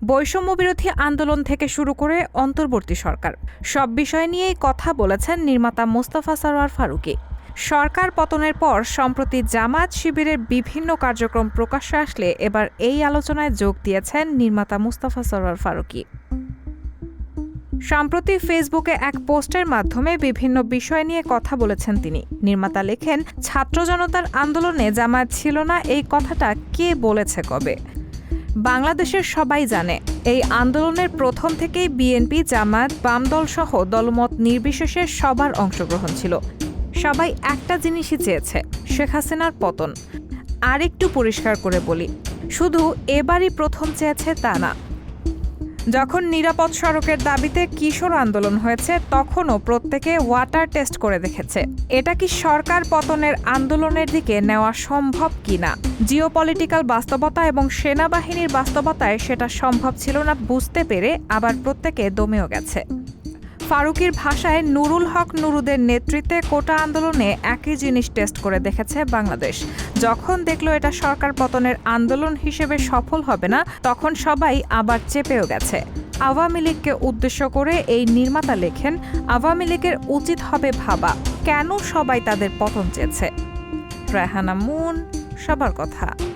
বৈষম্যবিরোধী আন্দোলন থেকে শুরু করে অন্তর্বর্তী সরকার সব বিষয় নিয়েই কথা বলেছেন নির্মাতা মোস্তফা সরোয়ার ফারুকী। সরকার পতনের পর সম্প্রতি জামায়াত শিবিরের বিভিন্ন কার্যক্রম প্রকাশ্যে আসলে এবার এই আলোচনায় যোগ দিয়েছেন নির্মাতা মোস্তফা সরোয়ার ফারুকী। সম্প্রতি ফেসবুকে এক পোস্টের মাধ্যমে বিভিন্ন বিষয় নিয়ে কথা বলেছেন তিনি। নির্মাতা লেখেন, ছাত্র জনতার আন্দোলনে জামায়াত ছিল না এই কথাটা কে বলেছে কবে? বাংলাদেশের সবাই জানে এই আন্দোলনের প্রথম থেকেই বিএনপি, জামায়াত, বাম দল সহ দলমত নির্বিশেষে সবার অংশগ্রহণ ছিল। সবাই একটা জিনিসই চেয়েছে, শেখ হাসিনার পতন। আর একটু পরিষ্কার করে বলি, শুধু এবারই প্রথম চেয়েছে তা না। যখন নিরাপদ সড়কের দাবিতে কিশোর আন্দোলন হয়েছে তখনও প্রত্যেকে ওয়াটার টেস্ট করে দেখেছে এটা কি সরকার পতনের আন্দোলনের দিকে নেওয়া সম্ভব কিনা। জিওপলিটিক্যাল বাস্তবতা এবং সেনাবাহিনীর বাস্তবতায় সেটা সম্ভব ছিল না বুঝতে পেরে আবার প্রত্যেকে দমেও গেছে। ফারুকীর ভাষায়, নুরুল হক নুরুদের নেতৃত্বে কোটা আন্দোলনে একই জিনিস টেস্ট করে দেখেছে বাংলাদেশ। যখন দেখলো এটা সরকার পতনের আন্দোলন হিসেবে সফল হবে না, তখন সবাই আবার চেপেও গেছে। আওয়ামী লীগকে উদ্দেশ্য করে এই নির্মাতা লেখেন, আওয়ামী লীগের উচিত হবে ভাবা কেন সবাই তাদের পতন চেয়েছে। রায়হানা মুন, সবার কথা।